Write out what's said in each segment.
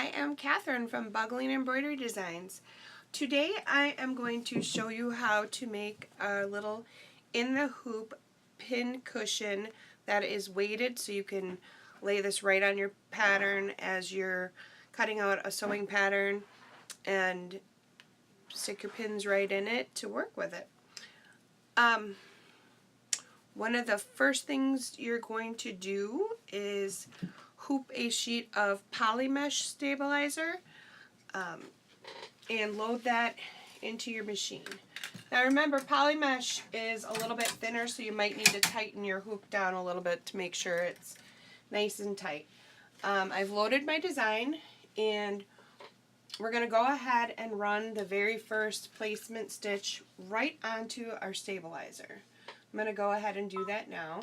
I am Catherine from Buggalena Embroidery Designs. Today I am going to show you how to make a little in the hoop pin cushion that is weighted, so you can lay this right on your pattern as you're cutting out a sewing pattern and stick your pins right in it to work with it. One of the first things you're going to do is hoop a sheet of poly mesh stabilizer and load that into your machine. Now remember, poly mesh is a little bit thinner, so you might need to tighten your hoop down a little bit to make sure it's nice and tight. I've loaded my design, and we're going to go ahead and run the very first placement stitch right onto our stabilizer. I'm going to go ahead and do that now.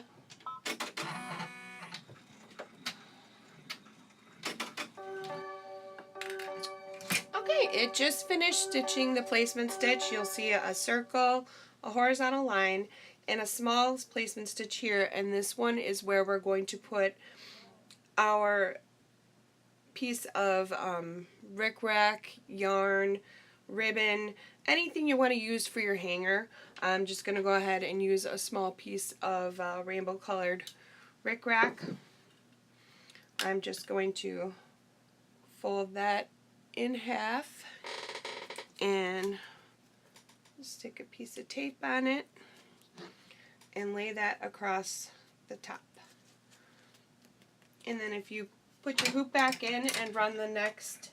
Okay, it just finished stitching the placement stitch. You'll see a circle, a horizontal line, and a small placement stitch here, and this one is where we're going to put our piece of rickrack, yarn, ribbon, anything you want to use for your hanger. I'm just going to go ahead and use a small piece of rainbow colored rickrack. I'm just going to fold that in half and stick a piece of tape on it and lay that across the top. And then if you put your hoop back in and run the next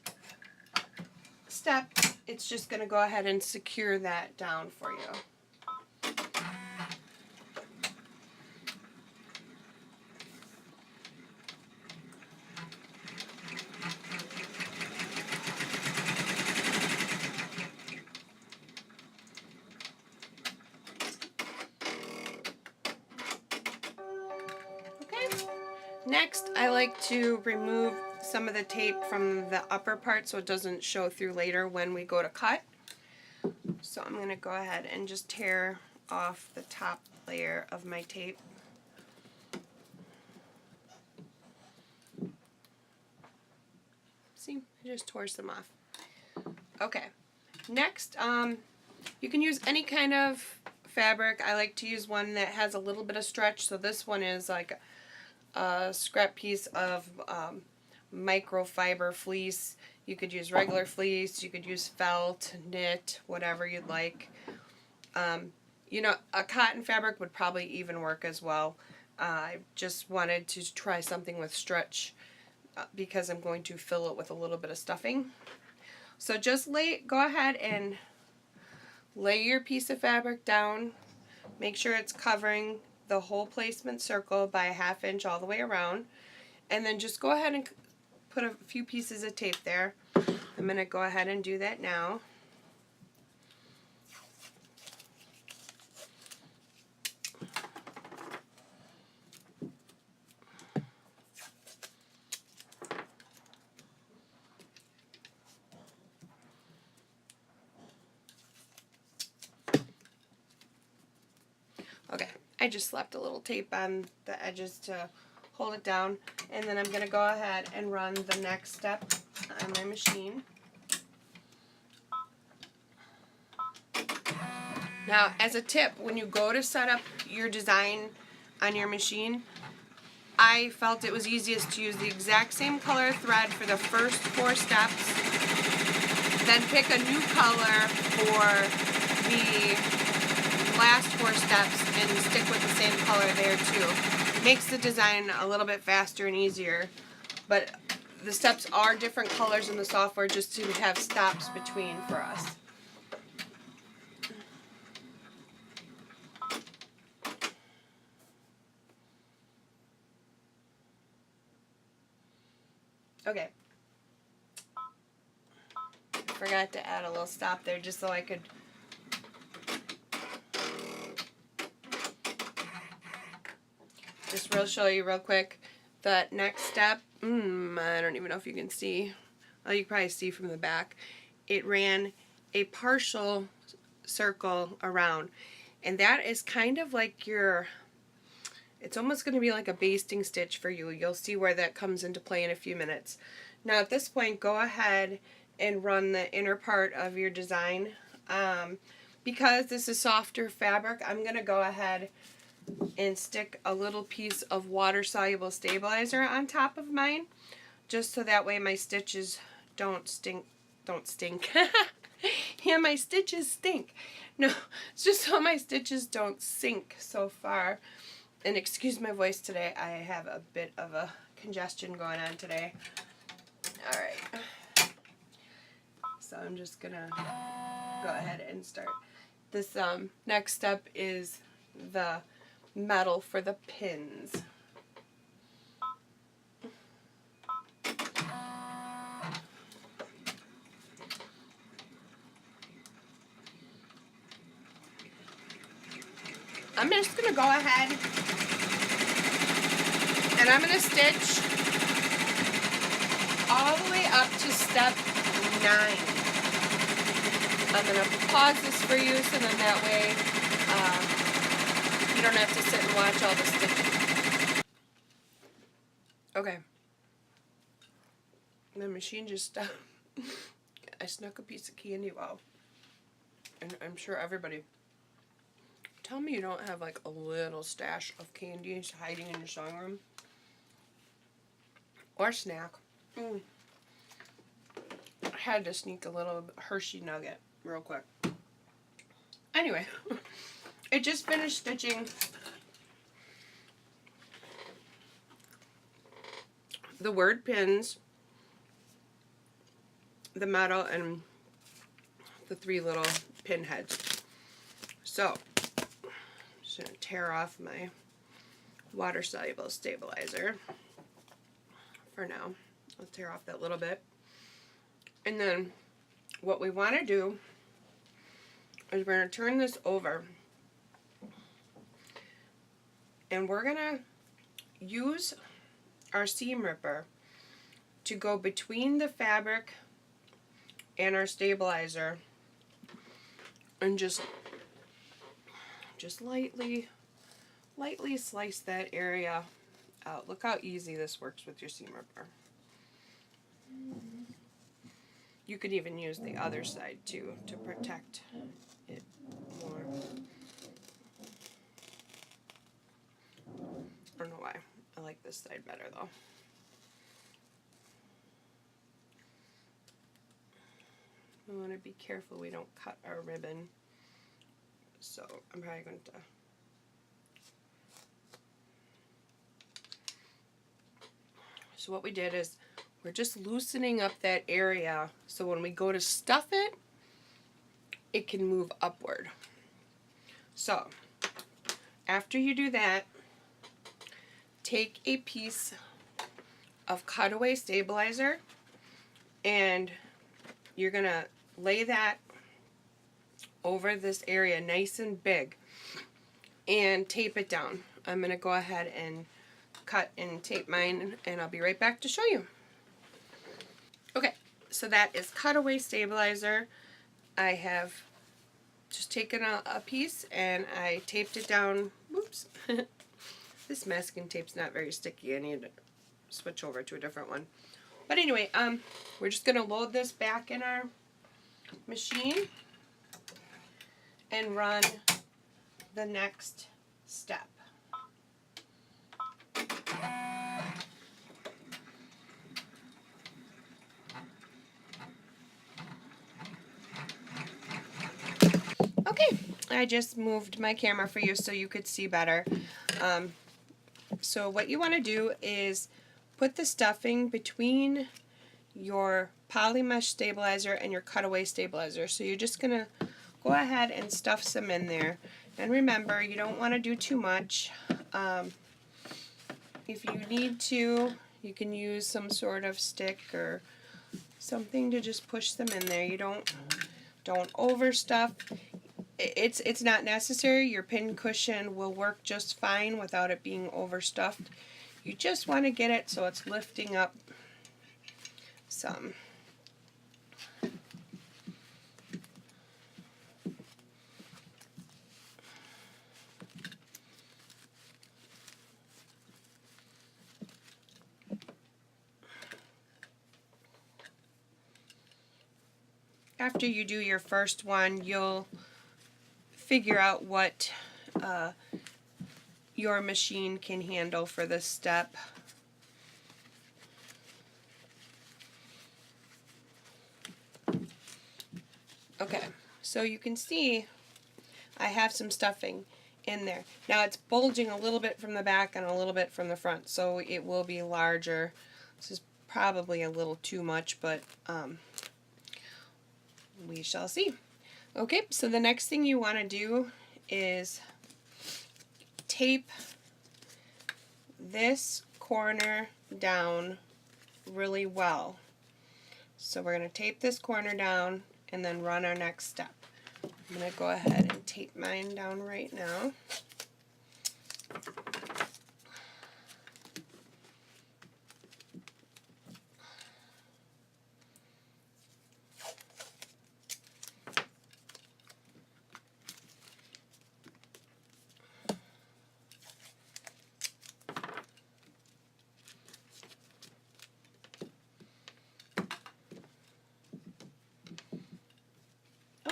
step, it's just going to go ahead and secure that down for you. Next, I like to remove some of the tape from the upper part so it doesn't show through later when we go to cut. So I'm going to go ahead and just tear off the top layer of my tape. See, I just tore some off. Okay, next, you can use any kind of fabric. I like to use one that has a little bit of stretch, so this one is like a scrap piece of microfiber fleece. You could use regular fleece, you could use felt, knit, whatever you'd like. You know, a cotton fabric would probably even work as well. I just wanted to try something with stretch because I'm going to fill it with a little bit of stuffing. So just go ahead and lay your piece of fabric down. Make sure it's covering the whole placement circle by a ½ inch all the way around, and then just go ahead and put a few pieces of tape there. I'm going to go ahead and do that now. Okay, I just slapped a little tape on the edges to hold it down, and then I'm going to go ahead and run the next step on my machine. Now, as a tip, when you go to set up your design on your machine, I felt it was easiest to use the exact same color thread for the first 4 steps, then pick a new color for the last 4 steps and stick with the same color there too. Makes the design a little bit faster and easier, but the steps are different colors in the software just to have stops between for us. Okay. Forgot to add a little stop there just so I could show you real quick the next step. I don't even know if you can see. Oh, you can probably see from the back. It ran a partial circle around, and that is kind of like your, it's almost going to be like a basting stitch for you. You'll see where that comes into play in a few minutes. Now at this point, go ahead and run the inner part of your design. Because this is softer fabric, I'm going to go ahead and stick a little piece of water-soluble stabilizer on top of mine, just so that way my stitches don't stink. Yeah, my stitches stink. No, it's just so my stitches don't sink so far. And excuse my voice today, I have a bit of a congestion going on today. Alright, so I'm just gonna go ahead and start. This next step is the metal for the pins. I'm just going to go ahead and I'm going to stitch all the way up to step 9. I'm going to pause this for you so then that way you don't have to sit and watch all the stitching. Okay. The machine just stopped. I snuck a piece of candy. Wow. And I'm sure everybody... Tell me you don't have like a little stash of candies hiding in your sewing room. Or snack. I had to sneak a little Hershey nugget real quick. Anyway, I just finished stitching the word pins, the metal, and the 3 little pin heads. So, I'm just going to tear off my water-soluble stabilizer for now. I'll tear off that little bit. And then what we want to do is we're going to turn this over. And we're going to use our seam ripper to go between the fabric and our stabilizer and just lightly slice that area out. Look how easy this works with your seam ripper. You could even use the other side too to protect it more. I don't know why. I like this side better though. We want to be careful we don't cut our ribbon. So I'm probably going to... So what we did is we're just loosening up that area so when we go to stuff it, it can move upward. So after you do that, take a piece of cutaway stabilizer and you're going to lay that over this area nice and big and tape it down. I'm going to go ahead and cut and tape mine and I'll be right back to show you. Okay, so that is cutaway stabilizer. I have just taken a piece and I taped it down. Whoops. This masking tape's not very sticky. I need to switch over to a different one. But anyway, we're just going to load this back in our machine and run the next step. Okay, I just moved my camera for you so you could see better. So what you want to do is put the stuffing between your poly mesh stabilizer and your cutaway stabilizer. So you're just going to go ahead and stuff some in there. And remember, you don't want to do too much. If you need to, you can use some sort of stick or something to just push them in there. You don't overstuff. It's not necessary. Your pin cushion will work just fine without it being overstuffed. You just want to get it so it's lifting up some. after you do your first one, you'll figure out what your machine can handle for this step. Okay, so you can see I have some stuffing in there. Now it's bulging a little bit from the back and a little bit from the front, so it will be larger. This is probably a little too much, but we shall see. Okay, so the next thing you want to do is tape this corner down really well. So we're going to tape this corner down and then run our next step. I'm going to go ahead and tape mine down right now.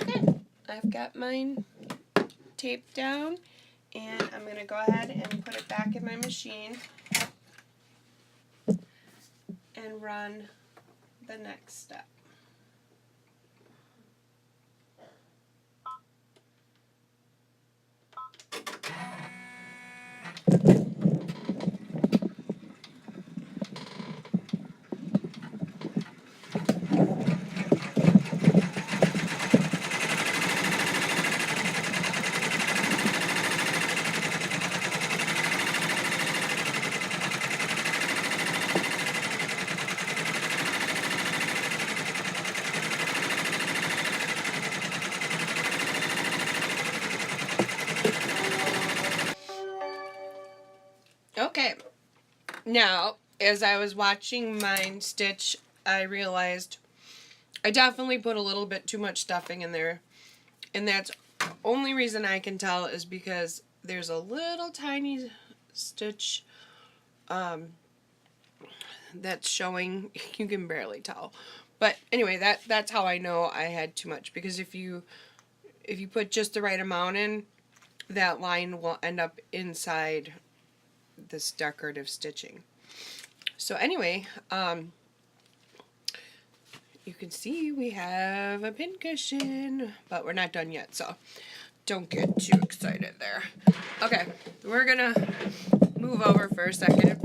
Okay, I've got mine taped down, and I'm going to go ahead and put it back in my machine and run the next step. Okay, now as I was watching mine stitch, I realized I definitely put a little bit too much stuffing in there, and that's the only reason I can tell is because there's a little tiny stitch that's showing. You can barely tell, but anyway, that's how I know I had too much, because if you put just the right amount in, that line will end up inside this decorative stitching. So anyway, you can see we have a pincushion, but we're not done yet, so don't get too excited there. Okay, we're gonna move over for a second,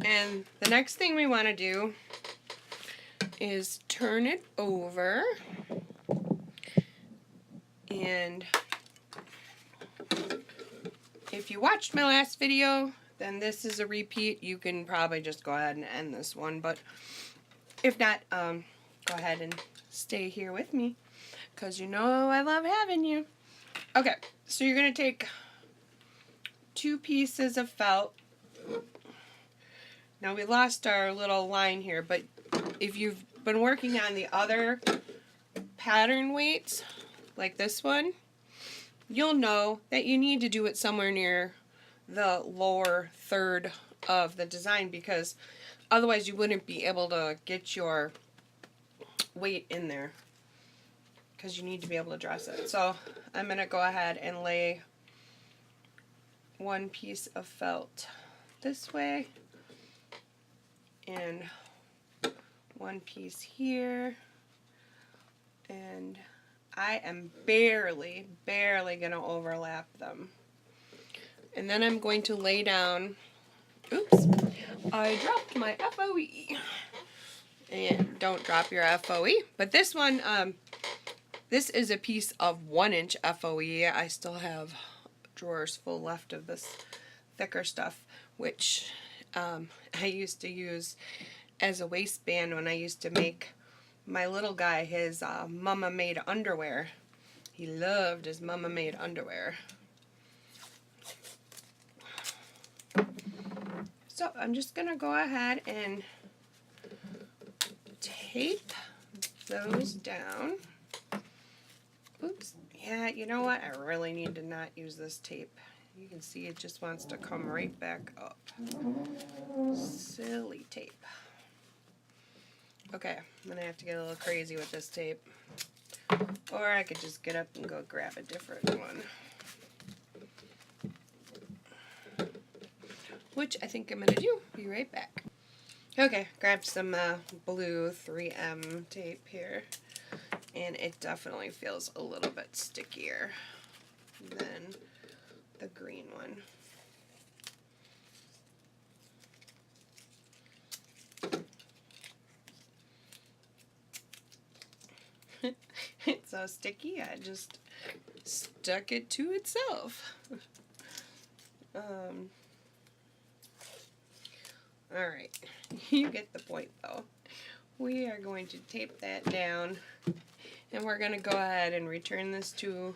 and the next thing we want to do is turn it over, and if you watched my last video, then this is a repeat. You can probably just go ahead and end this one, but if not, go ahead and stay here with me, because you know I love having you. Okay, so you're going to take 2 pieces of felt. Now we lost our little line here, but if you've been working on the other pattern weights, like this one, you'll know that you need to do it somewhere near the lower third of the design, because otherwise you wouldn't be able to get your weight in there, because you need to be able to dress it. So I'm going to go ahead and lay 1 piece of felt this way and 1 piece here, and I am barely going to overlap them. And then I'm going to lay down, oops, I dropped my FOE. And don't drop your FOE. But this one, this is a piece of 1-inch FOE. I still have drawers full left of this thicker stuff, which I used to use as a waistband when I used to make my little guy his mama made underwear. He loved his mama made underwear. So I'm just going to go ahead and tape those down. Oops. Yeah, you know what? I really need to not use this tape. You can see it just wants to come right back up. Silly tape. Okay, I'm gonna have to get a little crazy with this tape. Or I could just get up and go grab a different one. Which I think I'm gonna do. Be right back. Okay, grabbed some blue 3M tape here. And it definitely feels a little bit stickier than the green one. It's so sticky, I just stuck it to itself. Alright, you get the point though. We are going to tape that down, and we're going to go ahead and return this to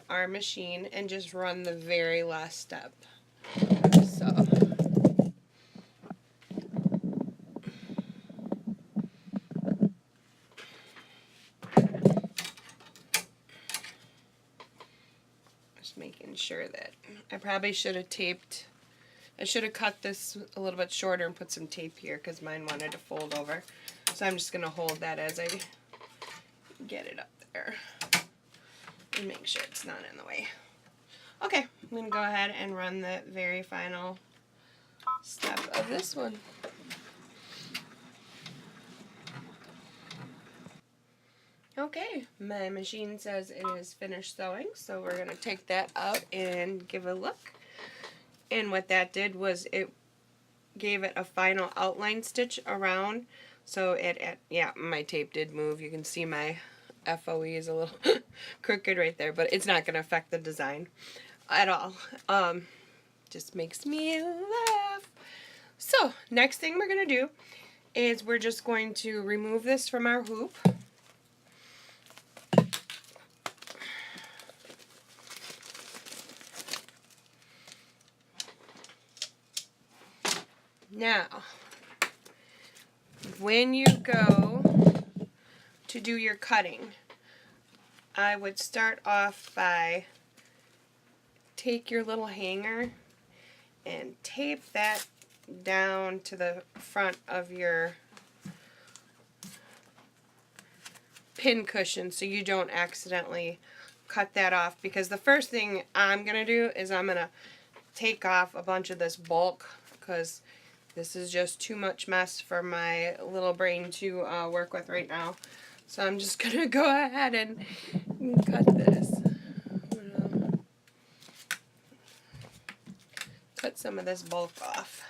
our machine and just run the very last step. So just making sure that I probably should have I should have cut this a little bit shorter and put some tape here because mine wanted to fold over. So I'm just going to hold that as I get it up there and make sure it's not in the way. Okay, I'm going to go ahead and run the very final step of this one. Okay, my machine says it is finished sewing, so we're going to take that out and give a look. And what that did was it gave it a final outline stitch around. So yeah, my tape did move. You can see my FOE is a little crooked right there, but it's not going to affect the design at all. Just makes me laugh. So next thing we're going to do is we're just going to remove this from our hoop. Now, when you go to do your cutting, I would start off by take your little hanger and tape that down to the front of your pin cushion so you don't accidentally cut that off, because the first thing I'm going to do is I'm going to take off a bunch of this bulk because this is just too much mess for my little brain to work with right now. So I'm just going to go ahead and cut this. Cut some of this bulk off.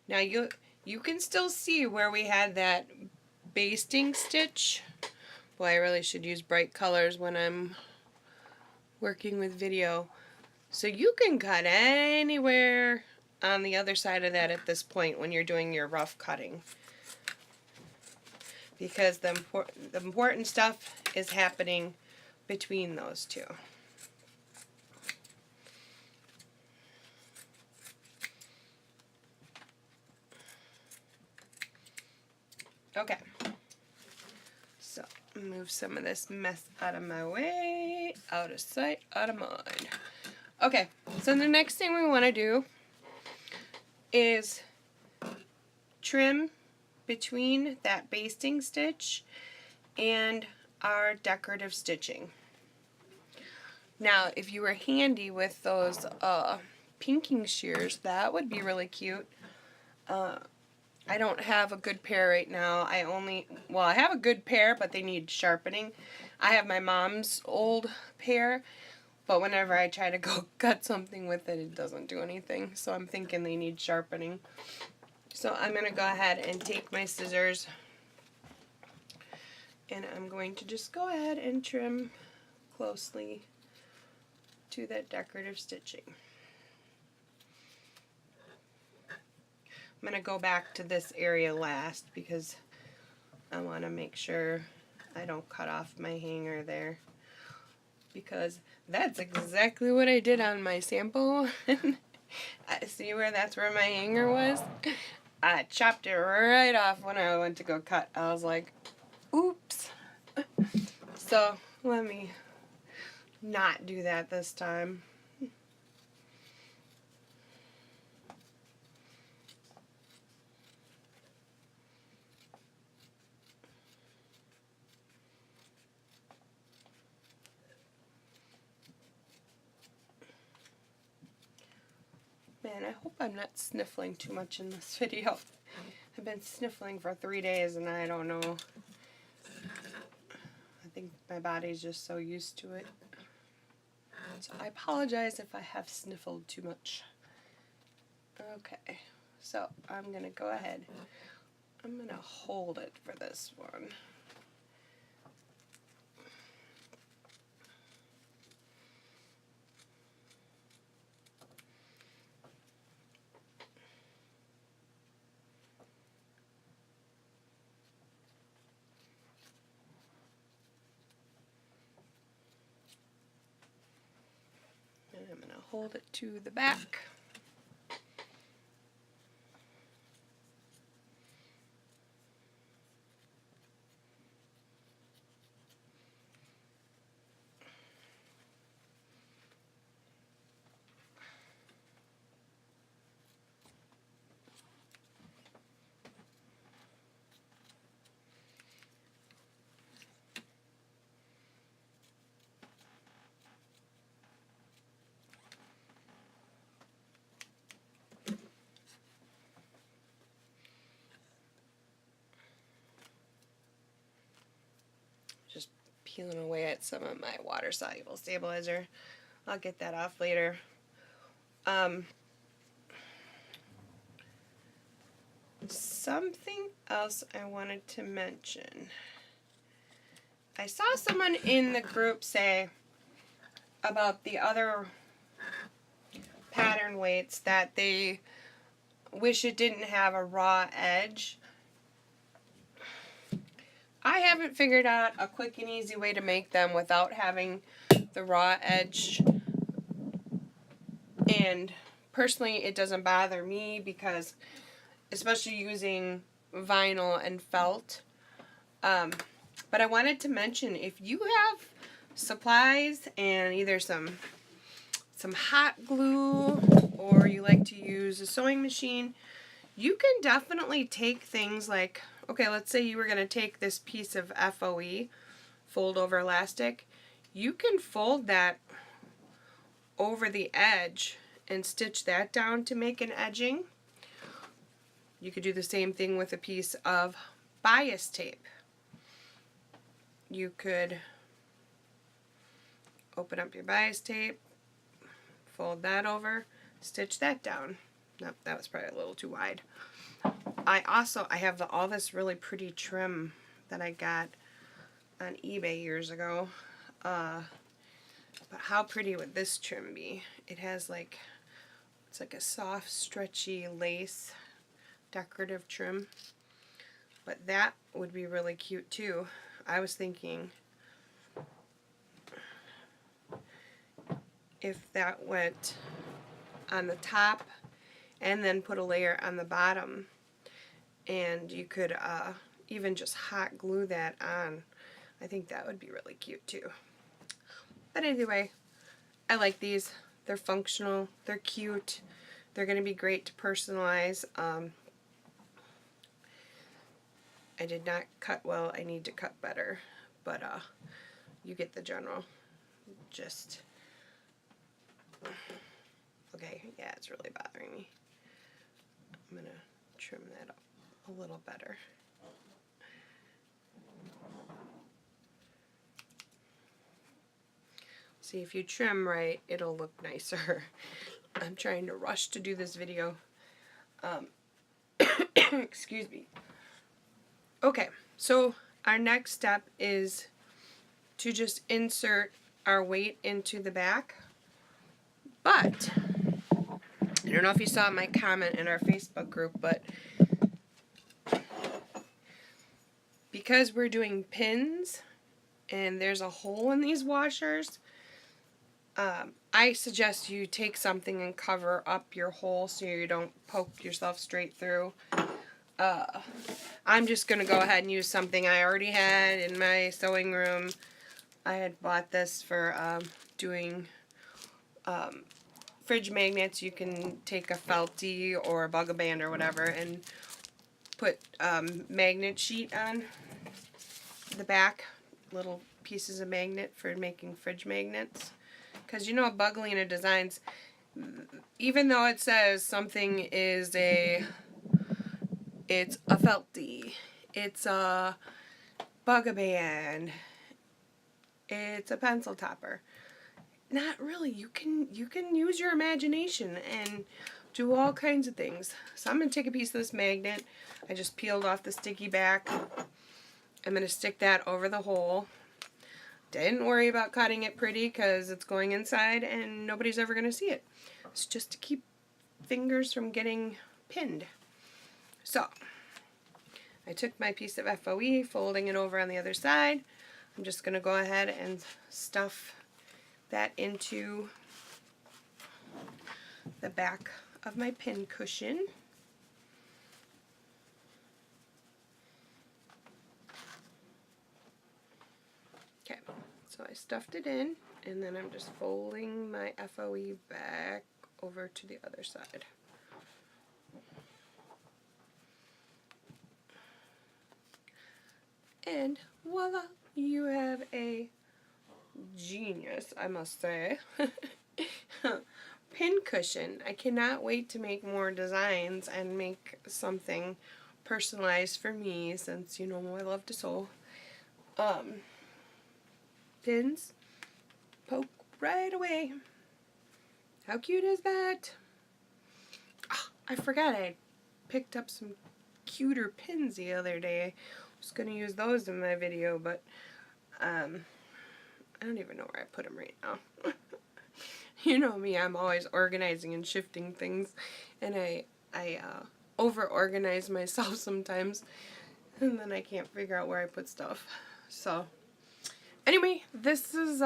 Now you can still see where we had that basting stitch. Boy, I really should use bright colors when I'm working with video. So you can cut anywhere on the other side of that at this point when you're doing your rough cutting. Because the important stuff is happening between those two. Okay. So move some of this mess out of my way. Out of sight, out of mind. Okay, so the next thing we want to do is trim between that basting stitch and our decorative stitching. Now, if you were handy with those pinking shears, that would be really cute. I don't have a good pair right now. I have a good pair, but they need sharpening. I have my mom's old pair, but whenever I try to go cut something with it, it doesn't do anything. So I'm thinking they need sharpening. So I'm going to go ahead and take my scissors, and I'm going to just go ahead and trim closely to that decorative stitching. I'm going to go back to this area last because I want to make sure I don't cut off my hanger there, because that's exactly what I did on my sample. I see that's where my hanger was. I chopped it right off when I went to go cut. I was like, oops. So let me not do that this time. Man, I hope I'm not sniffling too much in this video. I've been sniffling for 3 days and I don't know. I think my body's just so used to it. So I apologize if I have sniffled too much. Okay, so I'm going to go ahead. I'm going to hold it for this one. And I'm going to hold it to the back. Just peeling away at some of my water-soluble stabilizer. I'll get that off later. Something else I wanted to mention. I saw someone in the group say about the other pattern weights that they wish it didn't have a raw edge. I haven't figured out a quick and easy way to make them without having the raw edge, and personally it doesn't bother me because, especially using vinyl and felt, but I wanted to mention, if you have supplies and either some hot glue or you like to use a sewing machine, you can definitely take things like, okay, let's say you were going to take this piece of FOE, fold over elastic, you can fold that over the edge and stitch that down to make an edging. You could do the same thing with a piece of bias tape. You could open up your bias tape, fold that over, stitch that down. Nope, that was probably a little too wide. I have all this really pretty trim that I got on eBay years ago. But how pretty would this trim be? It has like, it's like a soft, stretchy lace decorative trim. But that would be really cute too. I was thinking if that went on the top and then put a layer on the bottom, and you could even just hot glue that on. I think that would be really cute too. But anyway, I like these. They're functional, they're cute, they're going to be great to personalize. I did not cut well, I need to cut better, but you get the general gist. Okay, yeah, it's really bothering me. I'm going to trim that up a little better. See, if you trim right, it'll look nicer. I'm trying to rush to do this video. Excuse me. Okay, so our next step is to just insert our weight into the back. But I don't know if you saw my comment in our Facebook group, but because we're doing pins and there's a hole in these washers, I suggest you take something and cover up your hole so you don't poke yourself straight through. I'm just going to go ahead and use something I already had in my sewing room. I had bought this for doing fridge magnets. You can take a felty or a Buggalena or whatever and put magnet sheet on the back, little pieces of magnet for making fridge magnets. Because you know Buggalena Designs, even though it says something is it's a felty, it's a bugaband, it's a pencil topper. Not really. You can use your imagination and do all kinds of things. So I'm going to take a piece of this magnet. I just peeled off the sticky back. I'm going to stick that over the hole. Didn't worry about cutting it pretty because it's going inside and nobody's ever going to see it. It's just to keep fingers from getting pinned. So I took my piece of FOE, folding it over on the other side. I'm just going to go ahead and stuff that into the back of my pin cushion. Okay, so I stuffed it in, and then I'm just folding my FOE back over to the other side. And voila, you have a genius, I must say, pin cushion. I cannot wait to make more designs and make something personalized for me, since you know I love to sew. Pins poke right away. How cute is that? Oh, I forgot I picked up some cuter pins the other day. I was going to use those in my video, but I don't even know where I put them right now. You know me, I'm always organizing and shifting things, and I over-organize myself sometimes, and then I can't figure out where I put stuff. So, anyway, this is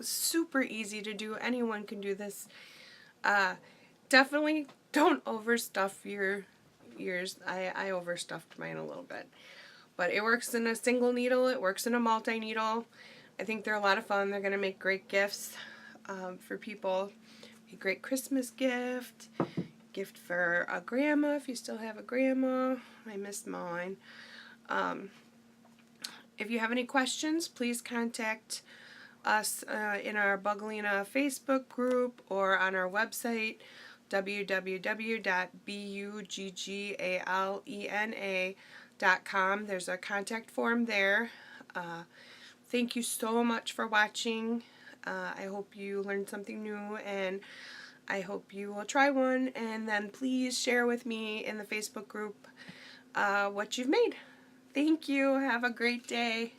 super easy to do. Anyone can do this. Definitely don't overstuff yours. I overstuffed mine a little bit. But it works in a single needle. It works in a multi-needle. I think they're a lot of fun. They're going to make great gifts for people. A great Christmas gift. Gift for a grandma if you still have a grandma. I missed mine. If you have any questions, please contact us in our Buggalena Facebook group or on our website, www.buggalena.com. There's a contact form there. Thank you so much for watching. I hope you learned something new, and I hope you will try one, and then please share with me in the Facebook group what you've made. Thank you. Have a great day.